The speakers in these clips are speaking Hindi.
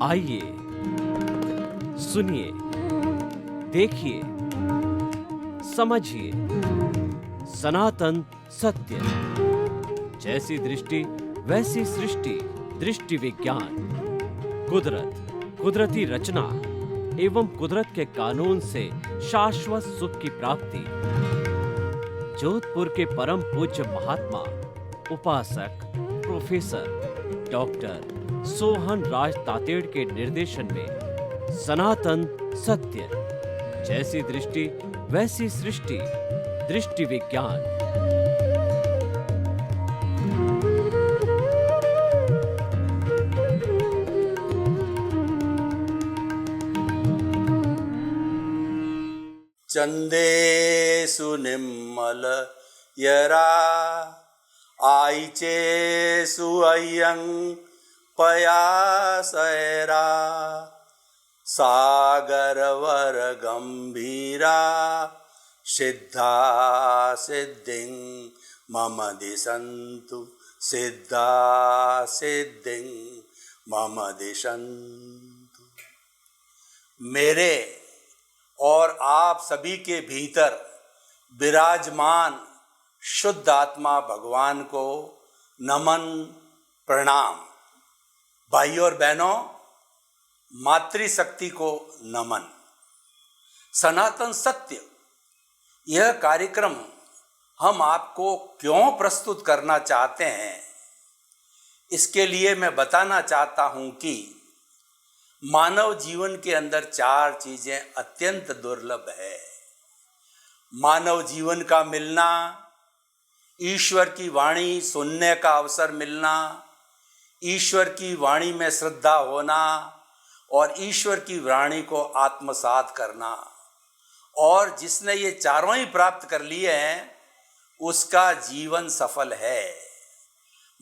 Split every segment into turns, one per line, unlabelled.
आइए, सुनिए, देखिए, समझिए सनातन सत्य। जैसी दृष्टि वैसी सृष्टि, दृष्टि विज्ञान। कुदरत, कुदरती रचना एवं कुदरत के कानून से शाश्वत सुख की प्राप्ति। जोधपुर के परम पूज्य महात्मा उपासक प्रोफेसर डॉक्टर सोहन राज तातेड़ के निर्देशन में सनातन सत्य। जैसी दृष्टि वैसी सृष्टि, दृष्टि विज्ञान।
चंदेषु निम्मल यरा आईचेषु अय्यं पयासैरा सागरवर गंभीरा सिद्धा सिद्धिं मम दिशन्तु सिद्धा सिद्धिं मम दिशन्तु। मेरे और आप सभी के भीतर विराजमान शुद्ध आत्मा भगवान को नमन प्रणाम। भाइयों और बहनों, मातृशक्ति को नमन। सनातन सत्य यह कार्यक्रम हम आपको क्यों प्रस्तुत करना चाहते हैं, इसके लिए मैं बताना चाहता हूं कि मानव जीवन के अंदर 4 चीजें अत्यंत दुर्लभ है। मानव जीवन का मिलना, ईश्वर की वाणी सुनने का अवसर मिलना, ईश्वर की वाणी में श्रद्धा होना और ईश्वर की वाणी को आत्मसात करना। और जिसने ये चारों ही प्राप्त कर लिए हैं उसका जीवन सफल है।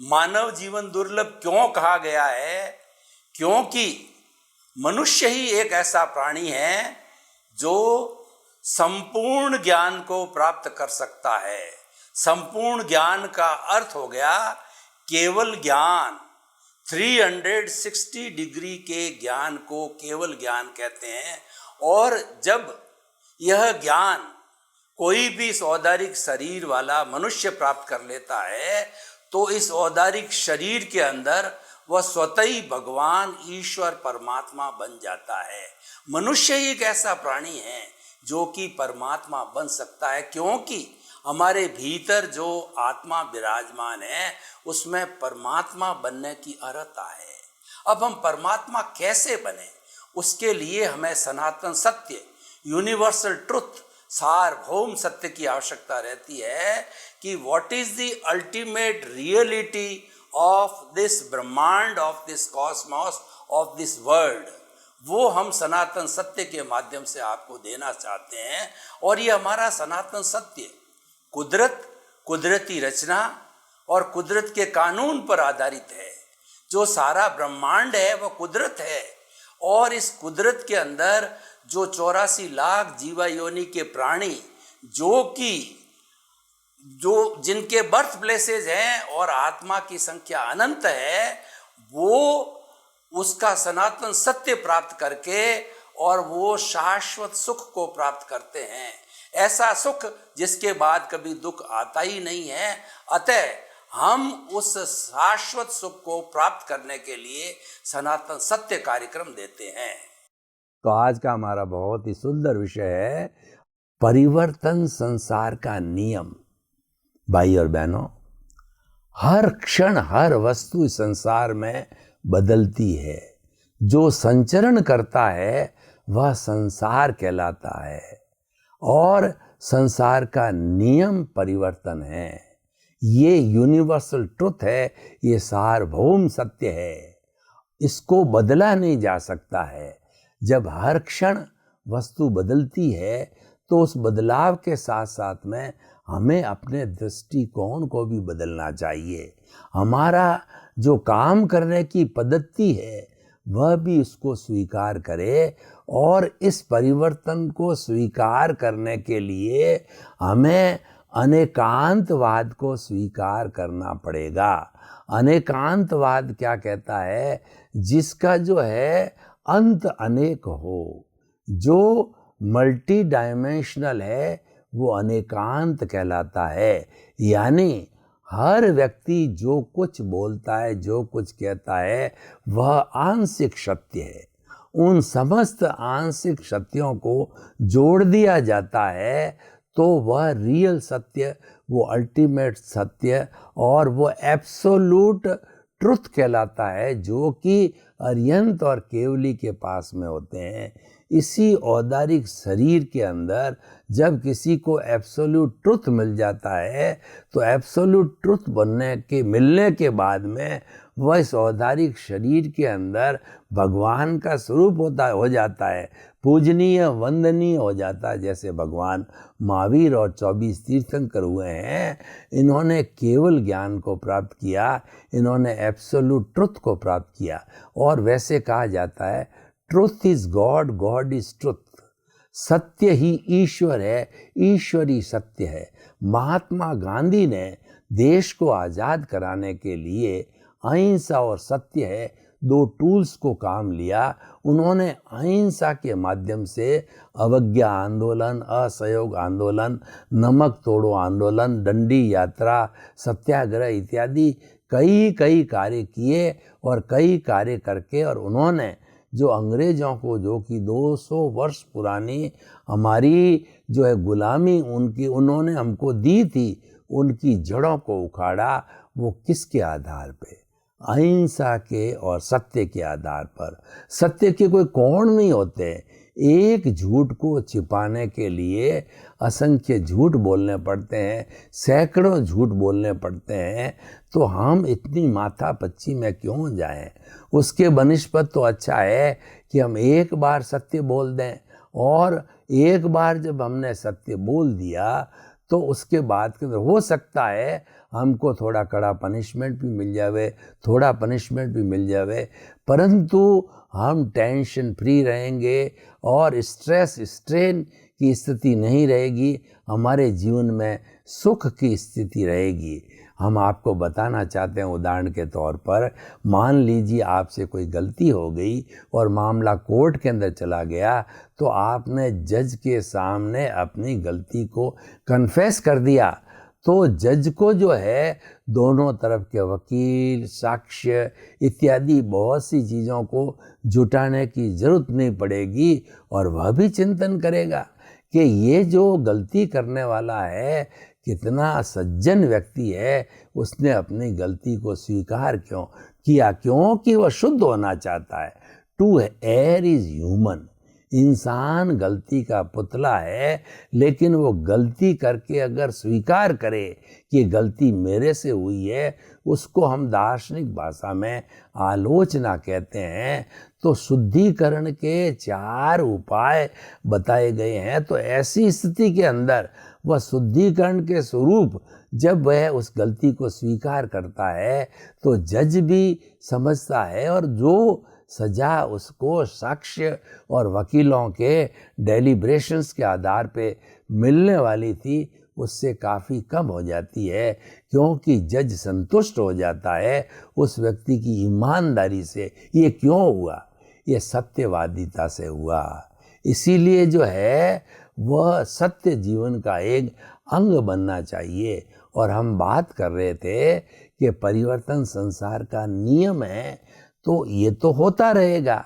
मानव जीवन दुर्लभ क्यों कहा गया है? क्योंकि मनुष्य ही एक ऐसा प्राणी है जो संपूर्ण ज्ञान को प्राप्त कर सकता है। संपूर्ण ज्ञान का अर्थ हो गया केवल ज्ञान। 360 डिग्री के ज्ञान को केवल ज्ञान कहते हैं। और जब यह ज्ञान कोई भी इस औदारिक शरीर वाला मनुष्य प्राप्त कर लेता है तो इस औदारिक शरीर के अंदर वह स्वतः ही भगवान ईश्वर परमात्मा बन जाता है। मनुष्य ही एक ऐसा प्राणी है जो कि परमात्मा बन सकता है, क्योंकि हमारे भीतर जो आत्मा विराजमान है उसमें परमात्मा बनने की अर्हता है। अब हम परमात्मा कैसे बने, उसके लिए हमें सनातन सत्य, यूनिवर्सल ट्रुथ, सार्वभौम सत्य की आवश्यकता रहती है कि what is the ultimate reality of this ब्रह्मांड, of this cosmos, of this world. वो हम सनातन सत्य के माध्यम से आपको देना चाहते हैं। और ये हमारा सनातन सत्य कुदरत, कुदरती रचना और कुदरत के कानून पर आधारित है। जो सारा ब्रह्मांड है वह कुदरत है। और इस कुदरत के अंदर जो 84 लाख जीवा योनि के प्राणी जो जिनके बर्थ प्लेसेस हैं और आत्मा की संख्या अनंत है, वो उसका सनातन सत्य प्राप्त करके और वो शाश्वत सुख को प्राप्त करते हैं। ऐसा सुख जिसके बाद कभी दुख आता ही नहीं है। अतः हम उस शाश्वत सुख को प्राप्त करने के लिए सनातन सत्य कार्यक्रम देते हैं।
तो आज का हमारा बहुत ही सुंदर विषय है परिवर्तन संसार का नियम। भाई और बहनों, हर क्षण हर वस्तु इस संसार में बदलती है। जो संचरण करता है वह संसार कहलाता है। और संसार का नियम परिवर्तन है। ये यूनिवर्सल ट्रुथ है, ये सार्वभौम सत्य है। इसको बदला नहीं जा सकता है। जब हर क्षण वस्तु बदलती है तो उस बदलाव के साथ साथ में हमें अपने दृष्टिकोण को भी बदलना चाहिए। हमारा जो काम करने की पद्धति है वह भी उसको स्वीकार करे। और इस परिवर्तन को स्वीकार करने के लिए हमें अनेकांतवाद को स्वीकार करना पड़ेगा। अनेकांतवाद क्या कहता है? जिसका जो है अंत अनेक हो, जो मल्टी डायमेंशनल है, वो अनेकांत कहलाता है। यानी हर व्यक्ति जो कुछ बोलता है, जो कुछ कहता है, वह आंशिक सत्य है। उन समस्त आंशिक सत्यों को जोड़ दिया जाता है तो वह रियल सत्य, वो अल्टीमेट सत्य और वो एब्सोल्यूट ट्रुथ कहलाता है, जो कि अरिहंत और केवली के पास में होते हैं। इसी औदारिक शरीर के अंदर जब किसी को एब्सोल्यूट ट्रुथ मिल जाता है तो एब्सोल्यूट ट्रुथ मिलने के बाद में वह इस औदारिक शरीर के अंदर भगवान का स्वरूप हो जाता है, पूजनीय वंदनीय हो जाता है। जैसे भगवान महावीर और 24 तीर्थंकर हुए हैं, इन्होंने केवल ज्ञान को प्राप्त किया, इन्होंने एब्सोल्यूट ट्रुथ को प्राप्त किया। और वैसे कहा जाता है truth is God, God is truth. सत्य ही ईश्वर है, ईश्वर ही सत्य है। महात्मा गांधी ने देश को आज़ाद कराने के लिए अहिंसा और सत्य है, दो टूल्स को काम लिया। उन्होंने अहिंसा के माध्यम से अवज्ञा आंदोलन, असहयोग आंदोलन, नमक तोड़ो आंदोलन, दंडी यात्रा, सत्याग्रह इत्यादि कई कार्य किए और कई कार्य करके, और उन्होंने जो अंग्रेज़ों को, जो कि 200 वर्ष पुरानी हमारी जो है गुलामी उन्होंने हमको दी थी, उनकी जड़ों को उखाड़ा। वो किसके आधार पे? अहिंसा के और सत्य के आधार पर। सत्य के कोई कोण नहीं होते। एक झूठ को छिपाने के लिए असंख्य झूठ बोलने पड़ते हैं, सैकड़ों झूठ बोलने पड़ते हैं। तो हम इतनी माथापच्ची में क्यों जाएं? उसके बनिस्पत तो अच्छा है कि हम एक बार सत्य बोल दें, और एक बार जब हमने सत्य बोल दिया तो उसके बाद के हो सकता है हमको थोड़ा कड़ा पनिशमेंट भी मिल जावे, थोड़ा पनिशमेंट भी मिल जावे, परंतु हम टेंशन फ्री रहेंगे और स्ट्रेस स्ट्रेन की स्थिति नहीं रहेगी, हमारे जीवन में सुख की स्थिति रहेगी। हम आपको बताना चाहते हैं उदाहरण के तौर पर, मान लीजिए आपसे कोई गलती हो गई और मामला कोर्ट के अंदर चला गया, तो आपने जज के सामने अपनी गलती को कन्फेस कर दिया, तो जज को जो है दोनों तरफ के वकील, साक्ष्य इत्यादि बहुत सी चीज़ों को जुटाने की ज़रूरत नहीं पड़ेगी, और वह भी चिंतन करेगा कि ये जो गलती करने वाला है कितना सज्जन व्यक्ति है, उसने अपनी गलती को स्वीकार क्यों किया? क्योंकि वह शुद्ध होना चाहता है। To err is human. इंसान गलती का पुतला है, लेकिन वो गलती करके अगर स्वीकार करे कि गलती मेरे से हुई है, उसको हम दार्शनिक भाषा में आलोचना कहते हैं। तो शुद्धिकरण के 4 उपाय बताए गए हैं। तो ऐसी स्थिति के अंदर वह शुद्धिकरण के स्वरूप जब वह उस गलती को स्वीकार करता है तो जज भी समझता है, और जो सजा उसको साक्ष्य और वकीलों के डेलिब्रेशंस के आधार पे मिलने वाली थी, उससे काफ़ी कम हो जाती है, क्योंकि जज संतुष्ट हो जाता है उस व्यक्ति की ईमानदारी से। ये क्यों हुआ? ये सत्यवादिता से हुआ। इसीलिए जो है वह सत्य जीवन का एक अंग बनना चाहिए। और हम बात कर रहे थे कि परिवर्तन संसार का नियम है, तो ये तो होता रहेगा,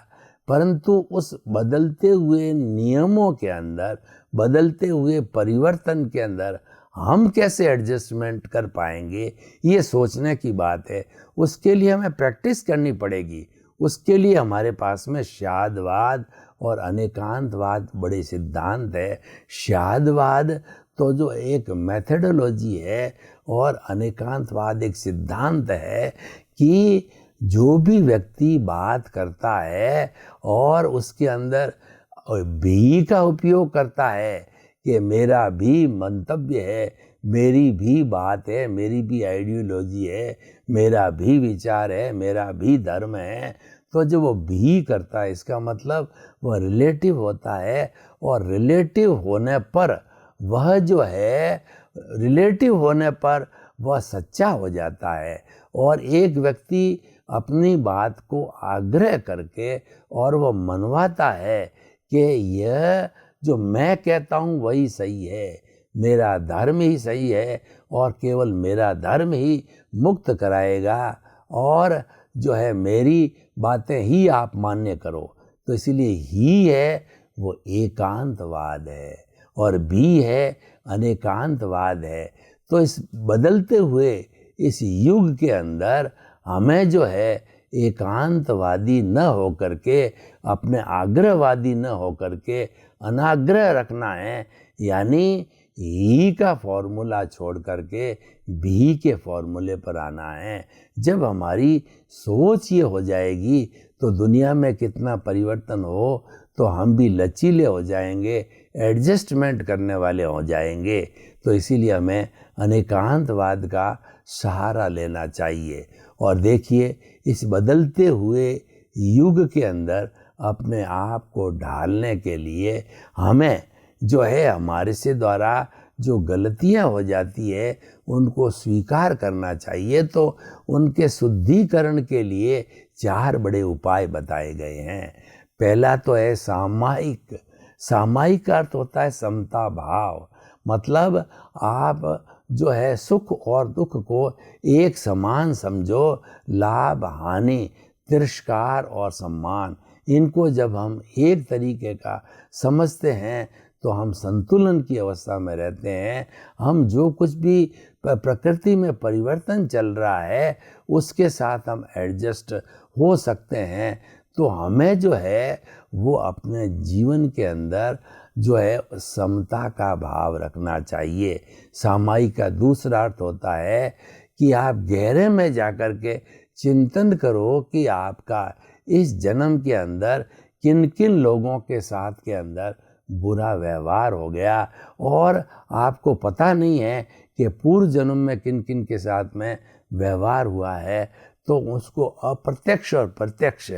परंतु उस बदलते हुए नियमों के अंदर, बदलते हुए परिवर्तन के अंदर हम कैसे एडजस्टमेंट कर पाएंगे, ये सोचने की बात है। उसके लिए हमें प्रैक्टिस करनी पड़ेगी। उसके लिए हमारे पास में शादवाद और अनेकांतवाद बड़े सिद्धांत है। शादवाद तो जो एक मेथडोलॉजी है, और अनेकांतवाद एक सिद्धांत है कि जो भी व्यक्ति बात करता है और उसके अंदर भी का उपयोग करता है कि मेरा भी मंतव्य है, मेरी भी बात है, मेरी भी आइडियोलॉजी है, मेरा भी विचार है, मेरा भी धर्म है, तो जब वो भी करता है इसका मतलब वह रिलेटिव होता है, और रिलेटिव होने पर वह जो है रिलेटिव होने पर वह सच्चा हो जाता है। और एक व्यक्ति अपनी बात को आग्रह करके और वह मनवाता है कि यह जो मैं कहता हूँ वही सही है, मेरा धर्म ही सही है और केवल मेरा धर्म ही मुक्त कराएगा, और जो है मेरी बातें ही आप मान्य करो। तो इसीलिए ही है वो एकांतवाद है और भी है अनेकांतवाद है। तो इस बदलते हुए इस युग के अंदर हमें जो है एकांतवादी न होकर के, अपने आग्रहवादी न होकर के अनाग्रह रखना है, यानी ही का फॉर्मूला छोड़ करके भी के फॉर्मूले पर आना है। जब हमारी सोच ये हो जाएगी तो दुनिया में कितना परिवर्तन हो तो हम भी लचीले हो जाएंगे, एडजस्टमेंट करने वाले हो जाएंगे। तो इसीलिए हमें अनेकांतवाद का सहारा लेना चाहिए। और देखिए, इस बदलते हुए युग के अंदर अपने आप को ढालने के लिए हमें जो है हमारे से द्वारा जो गलतियां हो जाती है उनको स्वीकार करना चाहिए। तो उनके शुद्धिकरण के लिए 4 बड़े उपाय बताए गए हैं। पहला तो है सामायिक। सामायिक का अर्थ होता है समता भाव, मतलब आप जो है सुख और दुख को एक समान समझो। लाभ हानि, तिरस्कार और सम्मान, इनको जब हम एक तरीके का समझते हैं तो हम संतुलन की अवस्था में रहते हैं। हम जो कुछ भी प्रकृति में परिवर्तन चल रहा है उसके साथ हम एडजस्ट हो सकते हैं। तो हमें जो है वो अपने जीवन के अंदर जो है समता का भाव रखना चाहिए। सामायिक का दूसरा अर्थ होता है कि आप गहरे में जाकर के चिंतन करो कि आपका इस जन्म के अंदर किन किन लोगों के साथ के अंदर बुरा व्यवहार हो गया और आपको पता नहीं है कि पूर्व जन्म में किन किन के साथ में व्यवहार हुआ है। तो उसको अप्रत्यक्ष और प्रत्यक्ष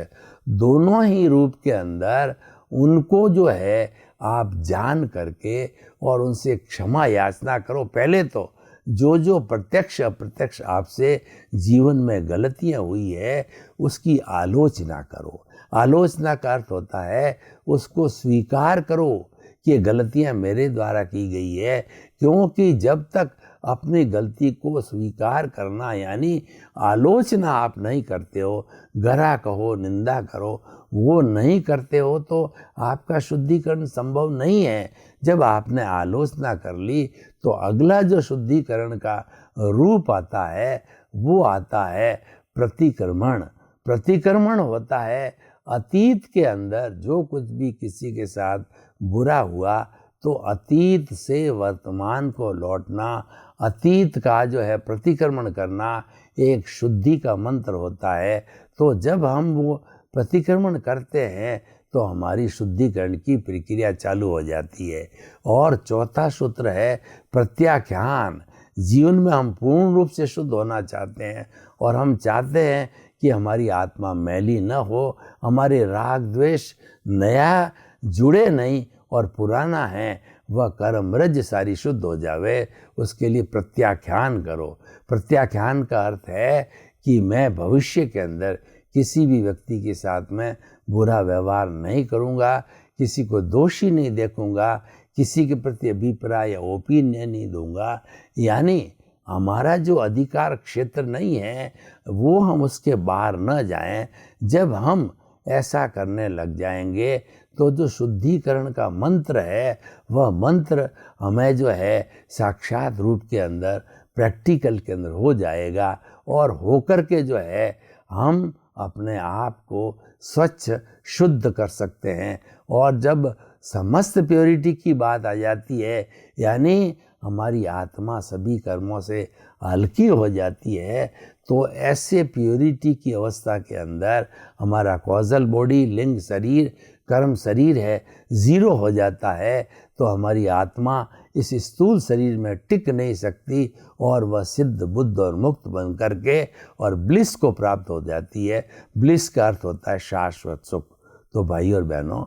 दोनों ही रूप के अंदर उनको जो है आप जान करके और उनसे क्षमा याचना करो। पहले तो जो प्रत्यक्ष अप्रत्यक्ष आपसे जीवन में गलतियां हुई है उसकी आलोचना करो। आलोचना का अर्थ होता है उसको स्वीकार करो कि गलतियां मेरे द्वारा की गई है, क्योंकि जब तक अपनी गलती को स्वीकार करना यानी आलोचना आप नहीं करते हो, गरा कहो, निंदा करो, वो नहीं करते हो तो आपका शुद्धिकरण संभव नहीं है। जब आपने आलोचना कर ली तो अगला जो शुद्धिकरण का रूप आता है वो आता है प्रतिक्रमण। प्रतिक्रमण होता है अतीत के अंदर जो कुछ भी किसी के साथ बुरा हुआ तो अतीत से वर्तमान को लौटना, अतीत का जो है प्रतिक्रमण करना एक शुद्धि का मंत्र होता है। तो जब हम वो प्रतिक्रमण करते हैं तो हमारी शुद्धिकरण की प्रक्रिया चालू हो जाती है। और चौथा सूत्र है प्रत्याख्यान। जीवन में हम पूर्ण रूप से शुद्ध होना चाहते हैं और हम चाहते हैं कि हमारी आत्मा मैली न हो, हमारे राग द्वेष नया जुड़े नहीं और पुराना है वह कर्म रज सारी शुद्ध हो जावे। उसके लिए प्रत्याख्यान करो। प्रत्याख्यान का अर्थ है कि मैं भविष्य के अंदर किसी भी व्यक्ति के साथ में बुरा व्यवहार नहीं करूँगा, किसी को दोषी नहीं देखूँगा, किसी के प्रति अभिप्राय या ओपिनियन नहीं दूंगा। यानी हमारा जो अधिकार क्षेत्र नहीं है वो हम उसके बाहर न जाएं। जब हम ऐसा करने लग जाएंगे तो जो शुद्धिकरण का मंत्र है वह मंत्र हमें जो है साक्षात रूप के अंदर प्रैक्टिकल के अंदर हो जाएगा और होकर के जो है हम अपने आप को स्वच्छ शुद्ध कर सकते हैं। और जब समस्त प्योरिटी की बात आ जाती है यानी हमारी आत्मा सभी कर्मों से हल्की हो जाती है तो ऐसे प्योरिटी की अवस्था के अंदर हमारा कॉजल बॉडी, लिंग शरीर, कर्म शरीर है, 0 हो जाता है। तो हमारी आत्मा इस स्थूल शरीर में टिक नहीं सकती और वह सिद्ध, बुद्ध और मुक्त बन करके और ब्लिस को प्राप्त हो जाती है। ब्लिस का अर्थ होता है शाश्वत सुख। तो भाई और बहनों,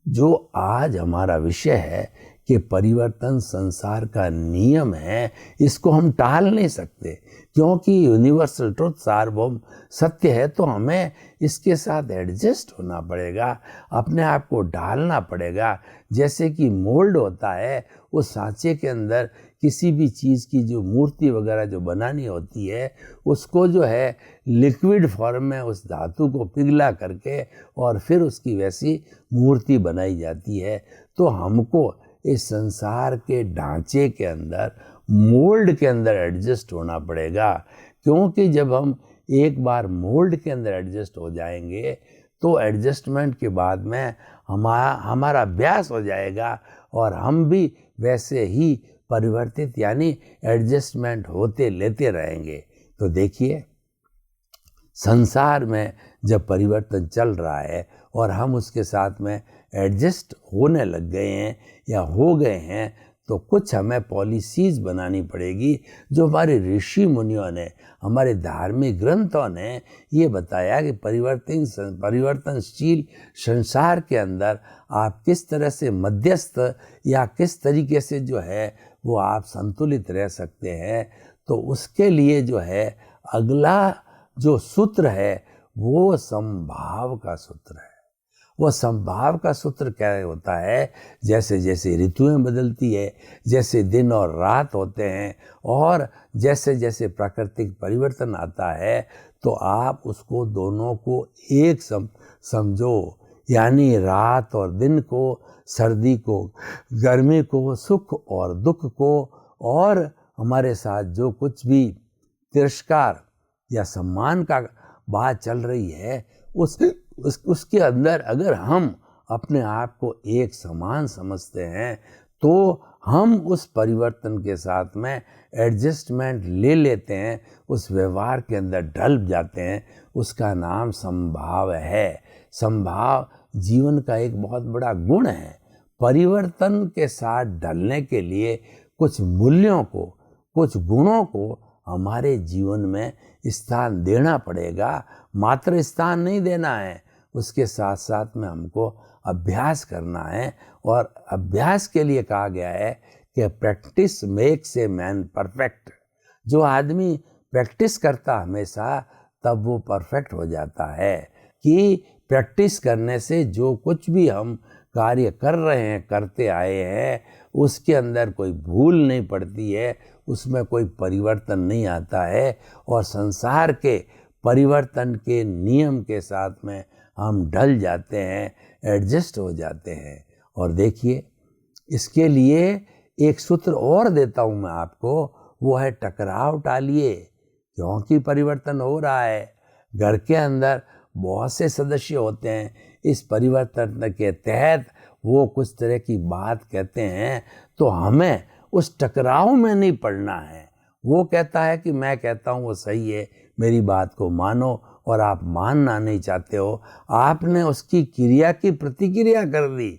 जो आज हमारा विषय है कि परिवर्तन संसार का नियम है, इसको हम टाल नहीं सकते, क्योंकि यूनिवर्सल ट्रुथ सार्वभौम सत्य है। तो हमें इसके साथ एडजस्ट होना पड़ेगा, अपने आप को ढालना पड़ेगा। जैसे कि मोल्ड होता है, उस सांचे के अंदर किसी भी चीज़ की जो मूर्ति वगैरह जो बनानी होती है, उसको जो है लिक्विड फॉर्म में उस धातु को पिघला करके और फिर उसकी वैसी मूर्ति बनाई जाती है। तो हमको इस संसार के ढांचे के अंदर, मोल्ड के अंदर एडजस्ट होना पड़ेगा, क्योंकि जब हम एक बार मोल्ड के अंदर एडजस्ट हो जाएंगे तो एडजस्टमेंट के बाद में हमारा अभ्यास हो जाएगा और हम भी वैसे ही परिवर्तित यानी एडजस्टमेंट होते लेते रहेंगे। तो देखिए, संसार में जब परिवर्तन चल रहा है और हम उसके साथ में एडजस्ट होने लग गए हैं या हो गए हैं, तो कुछ हमें पॉलिसीज़ बनानी पड़ेगी जो हमारे ऋषि मुनियों ने, हमारे धार्मिक ग्रंथों ने ये बताया कि परिवर्तनशील संसार के अंदर आप किस तरह से मध्यस्थ या किस तरीके से जो है वो आप संतुलित रह सकते हैं। तो उसके लिए जो है अगला जो सूत्र है वो संभाव का सूत्र है। वो संभाव का सूत्र क्या होता है, जैसे जैसे ऋतुएं बदलती है, जैसे दिन और रात होते हैं और जैसे जैसे प्राकृतिक परिवर्तन आता है, तो आप उसको दोनों को एक समझो, यानी रात और दिन को, सर्दी को, गर्मी को, सुख और दुख को, और हमारे साथ जो कुछ भी तिरस्कार या सम्मान का बात चल रही है उसके अंदर अगर हम अपने आप को एक समान समझते हैं तो हम उस परिवर्तन के साथ में एडजस्टमेंट ले लेते हैं, उस व्यवहार के अंदर ढल जाते हैं। उसका नाम संभाव है। संभाव जीवन का एक बहुत बड़ा गुण है। परिवर्तन के साथ ढलने के लिए कुछ मूल्यों को, कुछ गुणों को हमारे जीवन में स्थान देना पड़ेगा। मात्र स्थान नहीं देना है, उसके साथ साथ में हमको अभ्यास करना है। और अभ्यास के लिए कहा गया है कि practice makes a man perfect. जो आदमी प्रैक्टिस करता हमेशा, तब वो परफेक्ट हो जाता है। कि प्रैक्टिस करने से जो कुछ भी हम कार्य कर रहे हैं, करते आए हैं, उसके अंदर कोई भूल नहीं पड़ती है, उसमें कोई परिवर्तन नहीं आता है और संसार के परिवर्तन के नियम के साथ में हम ढल जाते हैं, एडजस्ट हो जाते हैं। और देखिए, इसके लिए एक सूत्र और देता हूँ मैं आपको, वो है टकराव टालिए, क्योंकि परिवर्तन हो रहा है। घर के अंदर बहुत से सदस्य होते हैं, इस परिवर्तन के तहत वो कुछ तरह की बात कहते हैं, तो हमें उस टकराव में नहीं पड़ना है। वो कहता है कि मैं कहता हूँ वो सही है, मेरी बात को मानो, और आप मानना नहीं चाहते हो, आपने उसकी क्रिया की प्रतिक्रिया कर दी,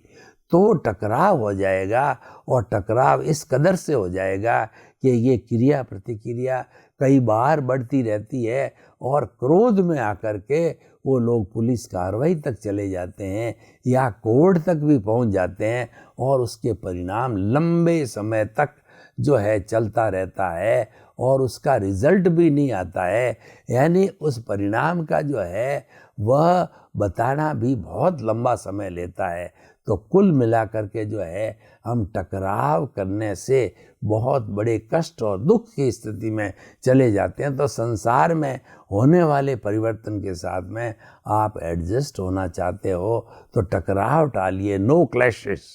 तो टकराव हो जाएगा। और टकराव इस कदर से हो जाएगा कि ये क्रिया प्रतिक्रिया कई बार बढ़ती रहती है और क्रोध में आकर के वो लोग पुलिस कार्रवाई तक चले जाते हैं या कोर्ट तक भी पहुंच जाते हैं, और उसके परिणाम लंबे समय तक जो है चलता रहता है और उसका रिजल्ट भी नहीं आता है। यानी उस परिणाम का जो है वह बताना भी बहुत लंबा समय लेता है। तो कुल मिलाकर के जो है हम टकराव करने से बहुत बड़े कष्ट और दुख की स्थिति में चले जाते हैं। तो संसार में होने वाले परिवर्तन के साथ में आप एडजस्ट होना चाहते हो तो टकराव टालिए, नो क्लैशेस।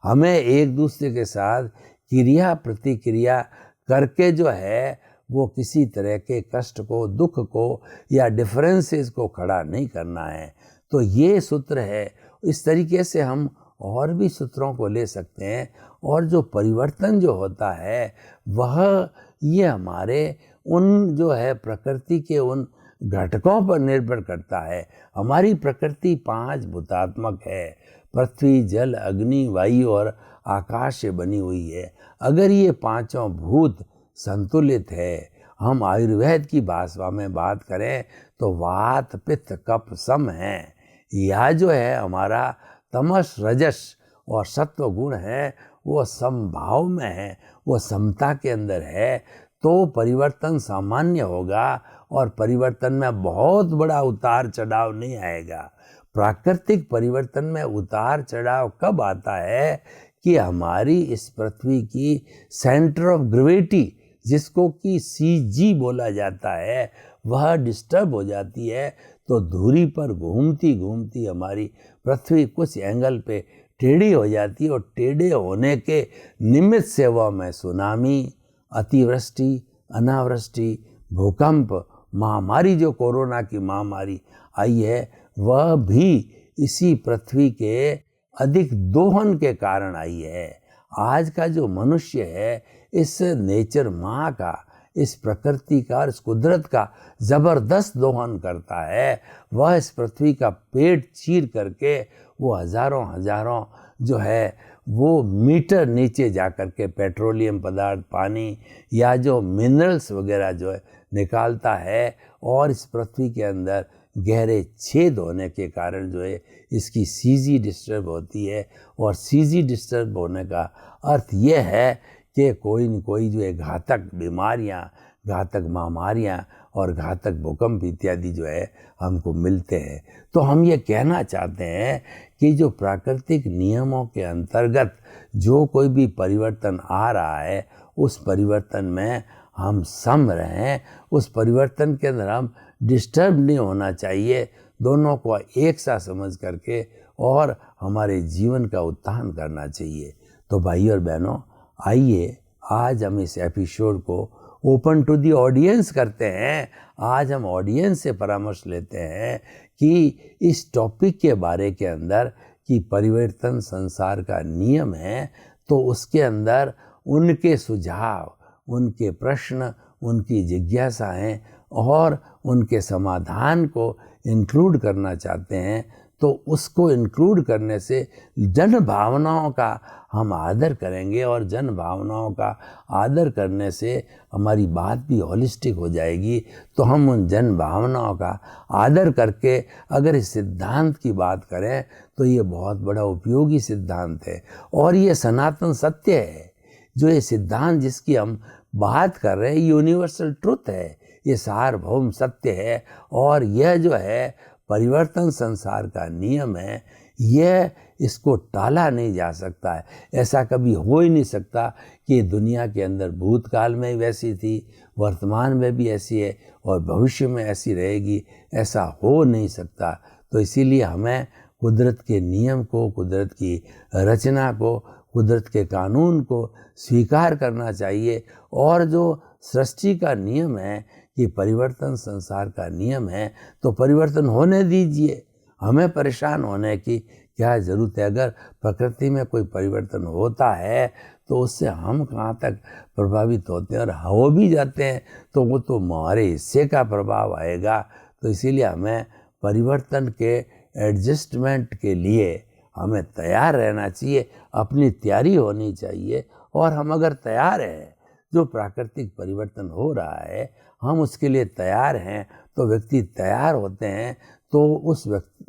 हमें एक दूसरे के साथ क्रिया प्रतिक्रिया करके जो है वो किसी तरह के कष्ट को, दुख को या डिफरेंसेस को खड़ा नहीं करना है। तो ये सूत्र है। इस तरीके से हम और भी सूत्रों को ले सकते हैं। और जो परिवर्तन जो होता है वह ये हमारे उन जो है प्रकृति के उन घटकों पर निर्भर करता है। हमारी प्रकृति 5 भूतात्मक है, पृथ्वी, जल, अग्नि, वायु और आकाश से बनी हुई है। अगर ये 5 भूत संतुलित है, हम आयुर्वेद की भाषा में बात करें तो वात, पित्त, कफ सम है। यह जो है हमारा तमस, रजस और सत्व गुण है वो समभाव में है, वो समता के अंदर है, तो परिवर्तन सामान्य होगा और परिवर्तन में बहुत बड़ा उतार चढ़ाव नहीं आएगा। प्राकृतिक परिवर्तन में उतार चढ़ाव कब आता है कि हमारी इस पृथ्वी की सेंटर ऑफ ग्रेविटी, जिसको कि CG बोला जाता है, वह डिस्टर्ब हो जाती है। तो धुरी पर घूमती घूमती हमारी पृथ्वी कुछ एंगल पे टेढ़ी हो जाती है और टेढ़े होने के निमित्त से वह में सुनामी, अतिवृष्टि, अनावृष्टि, भूकंप, महामारी, जो कोरोना की महामारी आई है, वह भी इसी पृथ्वी के अधिक दोहन के कारण आई है। आज का जो मनुष्य है, इस नेचर माँ का, इस प्रकृति का और इस कुदरत का ज़बरदस्त दोहन करता है। वह इस पृथ्वी का पेट चीर करके वो हजारों हजारों जो है वो मीटर नीचे जा कर के पेट्रोलियम पदार्थ, पानी या जो मिनरल्स वगैरह जो है निकालता है, और इस पृथ्वी के अंदर गहरे छेद होने के कारण जो है इसकी CG डिस्टर्ब होती है। और CG डिस्टर्ब होने का अर्थ यह है कि कोई न कोई जो है घातक बीमारियां, घातक महामारियां और घातक भूकंप इत्यादि जो है हमको मिलते हैं। तो हम ये कहना चाहते हैं कि जो प्राकृतिक नियमों के अंतर्गत जो कोई भी परिवर्तन आ रहा है, उस परिवर्तन में हम सम रहें, उस परिवर्तन के अंदर हम डिस्टर्ब नहीं होना चाहिए, दोनों को एक सा समझ करके और हमारे जीवन का उत्थान करना चाहिए। तो भाई और बहनों, आइए आज हम इस एपिसोड को ओपन टू दी ऑडियंस करते हैं। आज हम ऑडियंस से परामर्श लेते हैं कि इस टॉपिक के बारे के अंदर कि परिवर्तन संसार का नियम है, तो उसके अंदर उनके सुझाव, उनके प्रश्न, उनकी जिज्ञासाएं और उनके समाधान को इंक्लूड करना चाहते हैं। तो उसको इंक्लूड करने से जन भावनाओं का हम आदर करेंगे, और जन भावनाओं का आदर करने से हमारी बात भी होलिस्टिक हो जाएगी। तो हम उन जन भावनाओं का आदर करके अगर इस सिद्धांत की बात करें तो ये बहुत बड़ा उपयोगी सिद्धांत है, और ये सनातन सत्य है। जो ये सिद्धांत जिसकी हम बात कर रहे हैं, यूनिवर्सल ट्रुथ है, ये सार्वभौम सत्य है, और यह जो है परिवर्तन संसार का नियम है। यह इसको टाला नहीं जा सकता है। ऐसा कभी हो ही नहीं सकता कि दुनिया के अंदर भूतकाल में वैसी थी, वर्तमान में भी ऐसी है और भविष्य में ऐसी रहेगी, ऐसा हो नहीं सकता। तो इसीलिए हमें कुदरत के नियम को, कुदरत की रचना को, कुदरत के कानून को स्वीकार करना चाहिए। और जो सृष्टि का नियम है कि परिवर्तन संसार का नियम है, तो परिवर्तन होने दीजिए। हमें परेशान होने की क्या ज़रूरत है? अगर प्रकृति में कोई परिवर्तन होता है तो उससे हम कहाँ तक प्रभावित होते हैं, और हो भी जाते हैं तो वो तो हमारे हिस्से का प्रभाव आएगा। तो इसीलिए हमें परिवर्तन के एडजस्टमेंट के लिए हमें तैयार रहना चाहिए, अपनी तैयारी होनी चाहिए। और हम अगर तैयार हैं, जो प्राकृतिक परिवर्तन हो रहा है हम उसके लिए तैयार हैं, तो व्यक्ति तैयार होते हैं, तो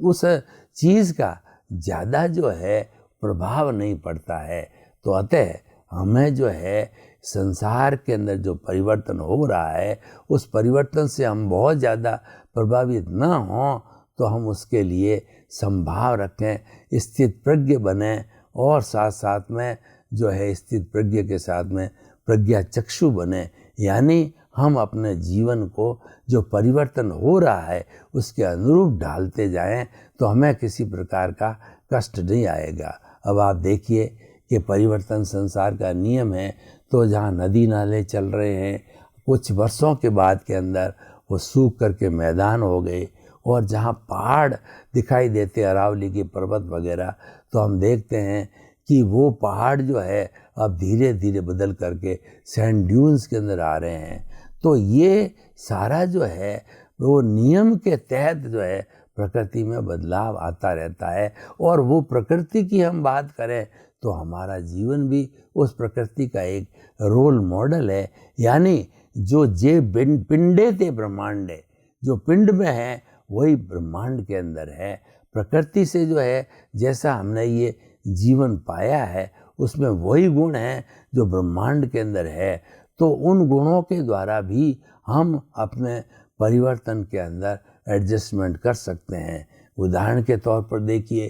उस चीज़ का ज़्यादा जो है प्रभाव नहीं पड़ता है। तो अतः हमें जो है संसार के अंदर जो परिवर्तन हो रहा है, उस परिवर्तन से हम बहुत ज़्यादा प्रभावित न हों, तो हम उसके लिए संभाव रखें, स्थित प्रज्ञ बने, और साथ साथ में जो है स्थित प्रज्ञ के साथ में प्रज्ञा चक्षु बने। यानी हम अपने जीवन को जो परिवर्तन हो रहा है उसके अनुरूप ढालते जाएं, तो हमें किसी प्रकार का कष्ट नहीं आएगा। अब आप देखिए कि परिवर्तन संसार का नियम है, तो जहाँ नदी नाले चल रहे हैं, कुछ वर्षों के बाद के अंदर वो सूख करके मैदान हो गए, और जहाँ पहाड़ दिखाई देते अरावली के पर्वत वगैरह, तो हम देखते हैं कि वो पहाड़ जो है अब धीरे धीरे बदल करके सैंड ड्यून्स के अंदर आ रहे हैं। तो ये सारा जो है वो नियम के तहत जो है प्रकृति में बदलाव आता रहता है। और वो प्रकृति की हम बात करें तो हमारा जीवन भी उस प्रकृति का एक रोल मॉडल है। यानी जो जे पिंडे थे ब्रह्मांडे, जो पिंड में है वही ब्रह्मांड के अंदर है। प्रकृति से जो है जैसा हमने ये जीवन पाया है उसमें वही गुण है जो ब्रह्मांड के अंदर है, तो उन गुणों के द्वारा भी हम अपने परिवर्तन के अंदर एडजस्टमेंट कर सकते हैं। उदाहरण के तौर पर देखिए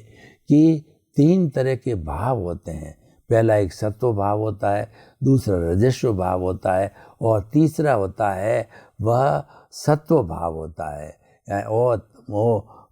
कि 3 तरह के भाव होते हैं। पहला एक सत्व भाव होता है, दूसरा रजस्व भाव होता है और तीसरा होता है वह सत्व भाव होता है और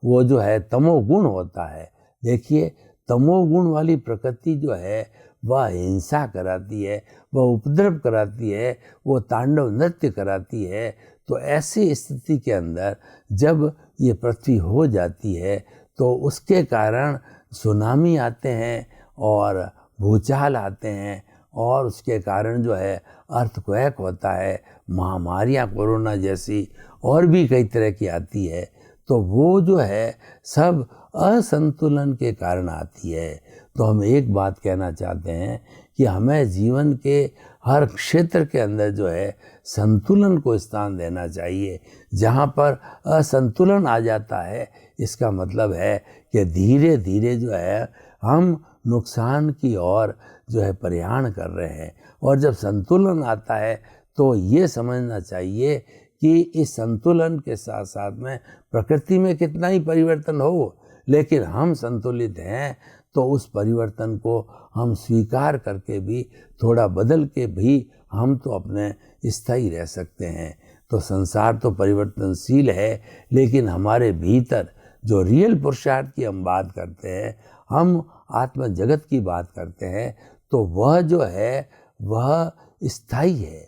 वो जो है तमोगुण होता है। देखिए तमोगुण वाली प्रकृति जो है वह हिंसा कराती है, वह उपद्रव कराती है, वो तांडव नृत्य कराती है। तो ऐसी स्थिति के अंदर जब ये पृथ्वी हो जाती है तो उसके कारण सुनामी आते हैं और भूचाल आते हैं और उसके कारण जो है अर्थक्वेक होता है, महामारियाँ कोरोना जैसी और भी कई तरह की आती है। तो वो जो है सब असंतुलन के कारण आती है। तो हम एक बात कहना चाहते हैं कि हमें जीवन के हर क्षेत्र के अंदर जो है संतुलन को स्थान देना चाहिए। जहाँ पर असंतुलन आ जाता है इसका मतलब है कि धीरे धीरे जो है हम नुकसान की ओर जो है प्रयाण कर रहे हैं। और जब संतुलन आता है तो ये समझना चाहिए कि इस संतुलन के साथ साथ में प्रकृति में कितना ही परिवर्तन हो, लेकिन हम संतुलित हैं तो उस परिवर्तन को हम स्वीकार करके भी थोड़ा बदल के भी हम तो अपने स्थायी रह सकते हैं। तो संसार तो परिवर्तनशील है, लेकिन हमारे भीतर जो रियल पुरुषार्थ की हम बात करते हैं, हम आत्म जगत की बात करते हैं, तो वह जो है वह स्थायी है।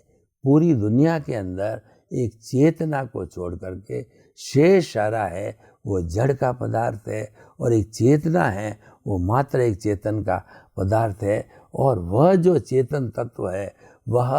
पूरी दुनिया के अंदर एक चेतना को छोड़ करके शेष सारा है वो जड़ का पदार्थ है और एक चेतना है वो मात्र एक चेतन का पदार्थ है। और वह जो चेतन तत्व है वह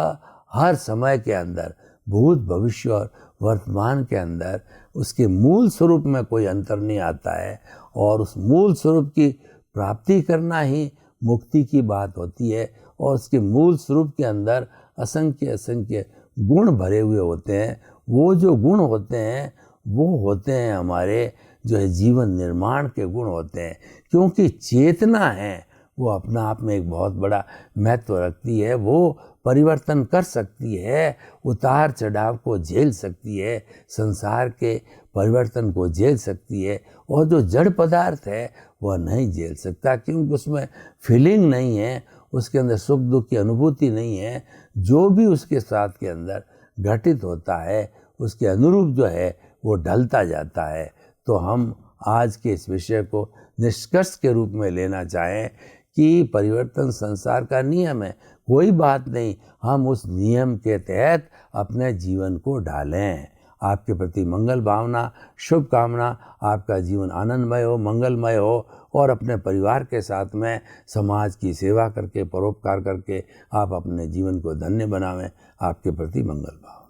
हर समय के अंदर भूत भविष्य और वर्तमान के अंदर उसके मूल स्वरूप में कोई अंतर नहीं आता है। और उस मूल स्वरूप की प्राप्ति करना ही मुक्ति की बात होती है। और उसके मूल स्वरूप के अंदर असंख्य असंख्य गुण भरे हुए होते हैं। वो जो गुण होते हैं वो होते हैं हमारे जो है जीवन निर्माण के गुण होते हैं, क्योंकि चेतना है वो अपना आप में एक बहुत बड़ा महत्व रखती है। वो परिवर्तन कर सकती है, उतार चढ़ाव को झेल सकती है, संसार के परिवर्तन को झेल सकती है। और जो जड़ पदार्थ है वह नहीं झेल सकता, क्योंकि उसमें फीलिंग नहीं है, उसके अंदर सुख दुख की अनुभूति नहीं है। जो भी उसके साथ के अंदर घटित होता है उसके अनुरूप जो है वो ढलता जाता है। तो हम आज के इस विषय को निष्कर्ष के रूप में लेना चाहें कि परिवर्तन संसार का नियम है, कोई बात नहीं, हम उस नियम के तहत अपने जीवन को ढालें। आपके प्रति मंगल भावना, शुभकामना, आपका जीवन आनंदमय हो, मंगलमय हो और अपने परिवार के साथ में समाज की सेवा करके, परोपकार करके आप अपने जीवन को धन्य बनावें। आपके प्रति मंगल भाव।